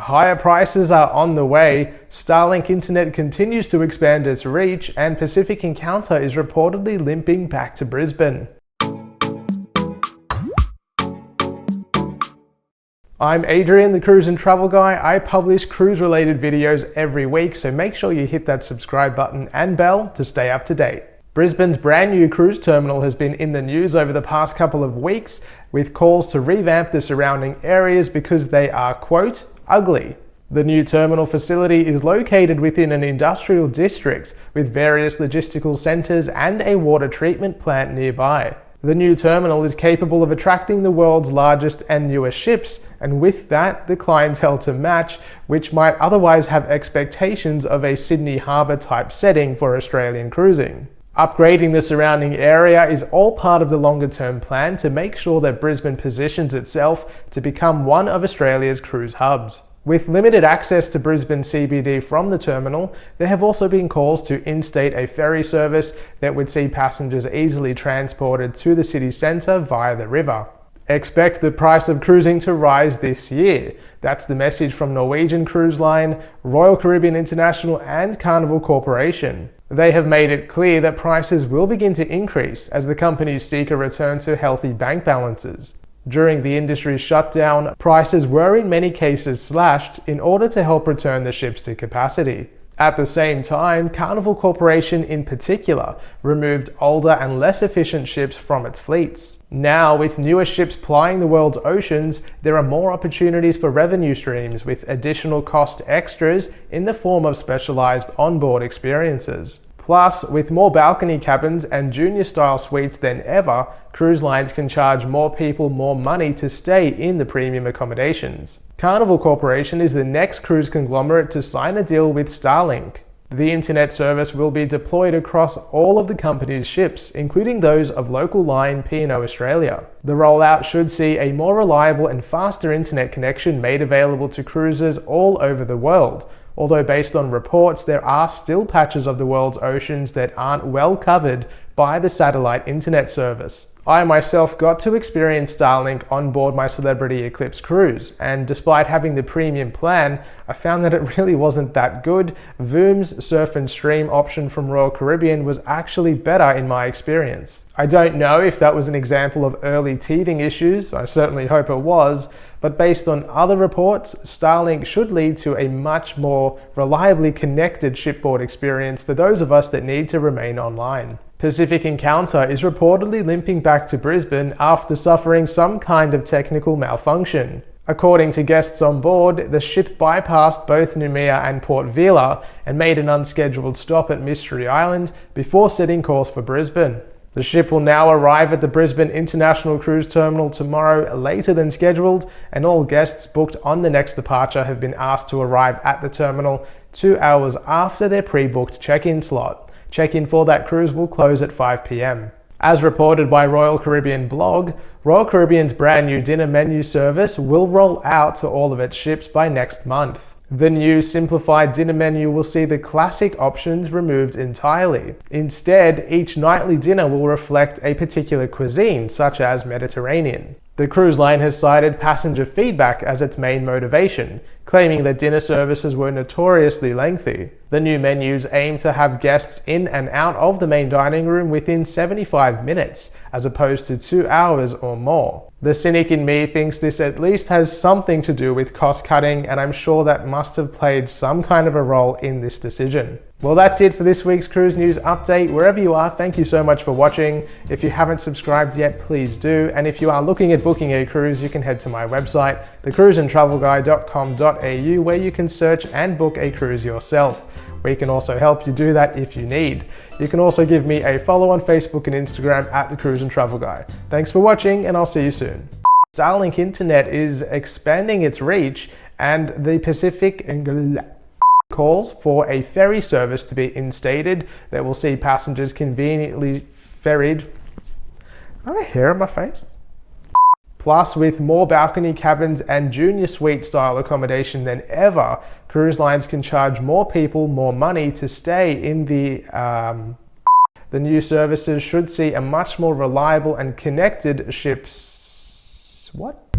Higher prices are on the way, Starlink internet continues to expand its reach, and Pacific Encounter is reportedly limping back to Brisbane. I'm Adrian, the Cruise and Travel Guy. I publish cruise-related videos every week, so make sure you hit that subscribe button and bell to stay up to date. Brisbane's brand new cruise terminal has been in the news over the past couple of weeks, with calls to revamp the surrounding areas because they are, quote, ugly. The new terminal facility is located within an industrial district with various logistical centres and a water treatment plant nearby. The new terminal is capable of attracting the world's largest and newest ships, and with that, the clientele to match, which might otherwise have expectations of a Sydney harbour type setting for Australian cruising. Upgrading the surrounding area is all part of the longer term plan to make sure that Brisbane positions itself to become one of Australia's cruise hubs. With limited access to Brisbane CBD from the terminal, there have also been calls to instate a ferry service that would see passengers easily transported to the city centre via the river. Expect the price of cruising to rise this year. That's the message from Norwegian Cruise Line, Royal Caribbean International and Carnival Corporation. They have made it clear that prices will begin to increase as the companies seek a return to healthy bank balances. During the industry's shutdown, prices were in many cases slashed in order to help return the ships to capacity. At the same time, Carnival Corporation in particular removed older and less efficient ships from its fleets. Now, with newer ships plying the world's oceans, there are more opportunities for revenue streams with additional cost extras in the form of specialised onboard experiences. Plus, with more balcony cabins and junior-style suites than ever, cruise lines can charge more people more money to stay in the premium accommodations. Carnival Corporation is the next cruise conglomerate to sign a deal with Starlink. The internet service will be deployed across all of the company's ships, including those of local line P&O Australia. The rollout should see a more reliable and faster internet connection made available to cruisers all over the world. Although based on reports, there are still patches of the world's oceans that aren't well covered by the satellite internet service. I myself got to experience Starlink on board my Celebrity Eclipse cruise, and despite having the premium plan, I found that it really wasn't that good. Voom's Surf and Stream option from Royal Caribbean was actually better in my experience. I don't know if that was an example of early teething issues, I certainly hope it was, but based on other reports, Starlink should lead to a much more reliably connected shipboard experience for those of us that need to remain online. Pacific Encounter is reportedly limping back to Brisbane after suffering some kind of technical malfunction. According to guests on board, the ship bypassed both Noumea and Port Vila and made an unscheduled stop at Mystery Island before setting course for Brisbane. The ship will now arrive at the Brisbane International Cruise Terminal tomorrow later than scheduled, and all guests booked on the next departure have been asked to arrive at the terminal 2 hours after their pre-booked check-in slot. Check-in for that cruise will close at 5 p.m. As reported by Royal Caribbean blog, Royal Caribbean's brand new dinner menu service will roll out to all of its ships by next month. The new simplified dinner menu will see the classic options removed entirely. Instead, each nightly dinner will reflect a particular cuisine, such as Mediterranean. The cruise line has cited passenger feedback as its main motivation, claiming that dinner services were notoriously lengthy. The new menus aim to have guests in and out of the main dining room within 75 minutes, as opposed to 2 hours or more. The cynic in me thinks this at least has something to do with cost cutting, and I'm sure that must have played some kind of a role in this decision. Well, that's it for this week's cruise news update. Wherever you are, thank you so much for watching. If you haven't subscribed yet, please do. And if you are looking at booking a cruise, you can head to my website, thecruiseandtravelguy.com.au, where you can search and book a cruise yourself. We can also help you do that if you need. You can also give me a follow on Facebook and Instagram at The Cruise and Travel Guy. Thanks for watching, and I'll see you soon. Starlink Internet is expanding its reach, and the Pacific calls for a ferry service to be instated that will see passengers conveniently ferried. I have hair on my face. Plus, with more balcony cabins and junior suite style accommodation than ever, cruise lines can charge more people more money to stay in the new services should see a much more reliable and connected ships. What?